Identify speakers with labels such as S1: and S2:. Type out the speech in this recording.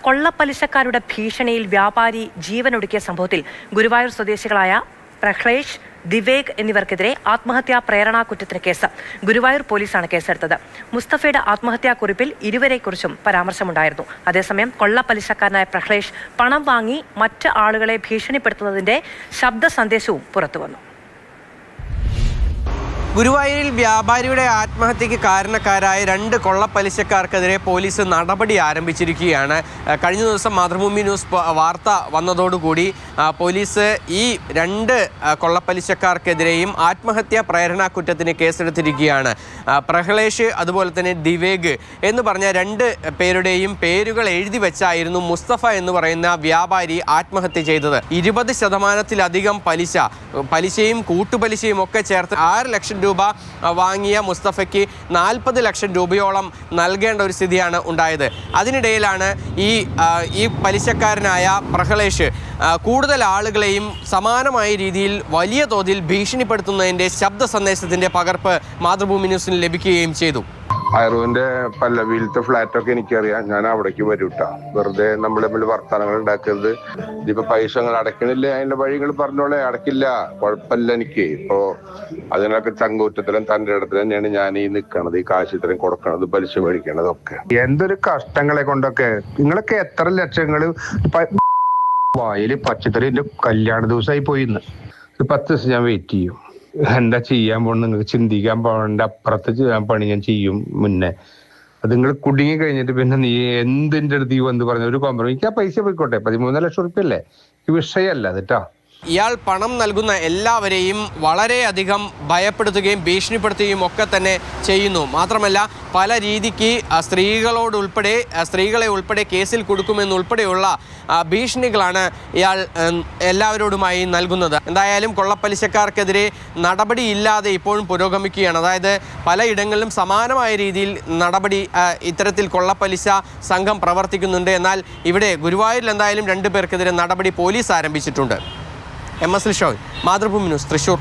S1: കൊള്ളപ്പലിശക്കാരുടെ ഭീഷണിയിൽ വ്യാപാരി ജീവനൊടുക്കിയ സംഭവത്തിൽ ഗുരുവായൂർ സ്വദേശികളായ പ്രഹ്ലേഷ്, ദിവേക് എന്നിവർക്കെതിരെ ആത്മഹത്യാ പ്രേരണാ കുറ്റത്തിന് കേസ്. ഗുരുവായൂർ പോലീസാണ് കേസെടുത്തത്. മുസ്തഫയുടെ ആത്മഹത്യാക്കുറിപ്പിൽ ഇരുവരെക്കുറിച്ചും പരാമർശമുണ്ടായിരുന്നു. അതേസമയം കൊള്ളപ്പലിശക്കാരനായ പ്രഹ്ലേഷ് പണം വാങ്ങി മറ്റ് ആളുകളെ ഭീഷണിപ്പെടുത്തുന്നതിന്റെ ശബ്ദ സന്ദേശവും പുറത്തുവന്നു.
S2: ഗുരുവായൂരിൽ വ്യാപാരിയുടെ ആത്മഹത്യയ്ക്ക് കാരണക്കാരായ 2 കൊള്ളപ്പലിശക്കാർക്കെതിരെ പോലീസ് നടപടി ആരംഭിച്ചിരിക്കുകയാണ്. കഴിഞ്ഞ ദിവസം മാതൃഭൂമി ന്യൂസ് വാർത്ത വന്നതോടുകൂടി പോലീസ് ഈ 2 കൊള്ളപ്പലിശക്കാർക്കെതിരെയും ആത്മഹത്യാ പ്രേരണാ കുറ്റത്തിന് കേസെടുത്തിരിക്കുകയാണ്. പ്രഹ്ലേഷ് അതുപോലെ തന്നെ ദിവേക് എന്ന് പറഞ്ഞ 2 പേരുടെയും പേരുകൾ എഴുതി വെച്ചായിരുന്നു മുസ്തഫ എന്ന് പറയുന്ന വ്യാപാരി ആത്മഹത്യ ചെയ്തത്. 20% പലിശയും കൂട്ടുപലിശയും ഒക്കെ ചേർത്ത് 6 ലക്ഷം രൂപ വാങ്ങിയ മുസ്തഫയ്ക്ക് 40 ലക്ഷം രൂപയോളം നൽകേണ്ട ഒരു സ്ഥിതിയാണ് ഉണ്ടായത്. അതിനിടയിലാണ് ഈ പലിശക്കാരനായ പ്രഹ്ലേഷ് കൂടുതൽ ആളുകളെയും സമാനമായ രീതിയിൽ വലിയ തോതിൽ ഭീഷണിപ്പെടുത്തുന്നതിൻ്റെ ശബ്ദ സന്ദേശത്തിൻ്റെ പകർപ്പ് മാതൃഭൂമി ന്യൂസിന് ലഭിക്കുകയും ചെയ്തു.
S3: അയറൂവിന്റെ പല്ലവിയിലത്തെ ഫ്ലാറ്റൊക്കെ എനിക്കറിയാം. ഞാൻ അവിടേക്ക് വരൂട്ടാ. വെറുതെ നമ്മൾ തമ്മിൽ വർത്തമാനങ്ങൾ ഉണ്ടാക്കരുത്. ഇതിപ്പോ പൈസ നിങ്ങൾ അടയ്ക്കണില്ലേ, അതിന്റെ വഴികൾ പറഞ്ഞോളെ. അടയ്ക്കില്ല, കുഴപ്പമില്ല. എനിക്ക് ഇപ്പോ അതിനൊക്കെ ചങ്കൂറ്റത്തിലും തന്റെ ഇടത്തിൽ തന്നെയാണ് ഞാൻ ഈ നിൽക്കണത്. ഈ കാശ് ഇത്രയും കൊടുക്കണത്, പലിശ മേടിക്കണതൊക്കെ. എന്തൊരു കഷ്ടങ്ങളെ കൊണ്ടൊക്കെ. നിങ്ങളൊക്കെ എത്ര ലക്ഷങ്ങൾ വായിൽ പച്ചക്കറി. എന്റെ കല്യാണ ദിവസമായി പോയിന്ന്. 10 ദിവസം ഞാൻ വെയിറ്റ് ചെയ്യും. എന്താ ചെയ്യാൻ പോകണം നിങ്ങൾക്ക് ചിന്തിക്കാൻ പോകേണ്ട അപ്പുറത്ത് പണി ഞാൻ ചെയ്യും മുന്നേ. അത് നിങ്ങൾ കുടുങ്ങി കഴിഞ്ഞിട്ട് പിന്നെ നീ എന്തിൻ്റെ അടുത്ത് വന്ന് പറഞ്ഞ ഒരു കോംപ്രമൈസ്. എനിക്ക് ആ പൈസ പോയിക്കോട്ടെ, 13 ലക്ഷം റുപ്യല്ലേ, ഈ വിഷയമല്ല അതിട്ടാ.
S2: ഇയാൾ പണം നൽകുന്ന എല്ലാവരെയും വളരെയധികം ഭയപ്പെടുത്തുകയും ഭീഷണിപ്പെടുത്തുകയും ഒക്കെ തന്നെ ചെയ്യുന്നു. മാത്രമല്ല പല രീതിക്ക് സ്ത്രീകളെ ഉൾപ്പെടെ കേസിൽ കൊടുക്കുമെന്നുൾപ്പെടെയുള്ള ഭീഷണികളാണ് ഇയാൾ എല്ലാവരോടുമായി നൽകുന്നത്. എന്തായാലും കൊള്ളപ്പലിശക്കാർക്കെതിരെ നടപടിയില്ലാതെ ഇപ്പോഴും പുരോഗമിക്കുകയാണ്. അതായത് പലയിടങ്ങളിലും സമാനമായ രീതിയിൽ നടപടി ഇത്തരത്തിൽ കൊള്ളപ്പലിശ സംഘം പ്രവർത്തിക്കുന്നുണ്ട്. എന്നാൽ ഇവിടെ ഗുരുവായൂരിൽ എന്തായാലും 2 പേർക്കെതിരെ നടപടി പോലീസ് ആരംഭിച്ചിട്ടുണ്ട്. MS Lishoy, Mathrubhumi news, Thrissur.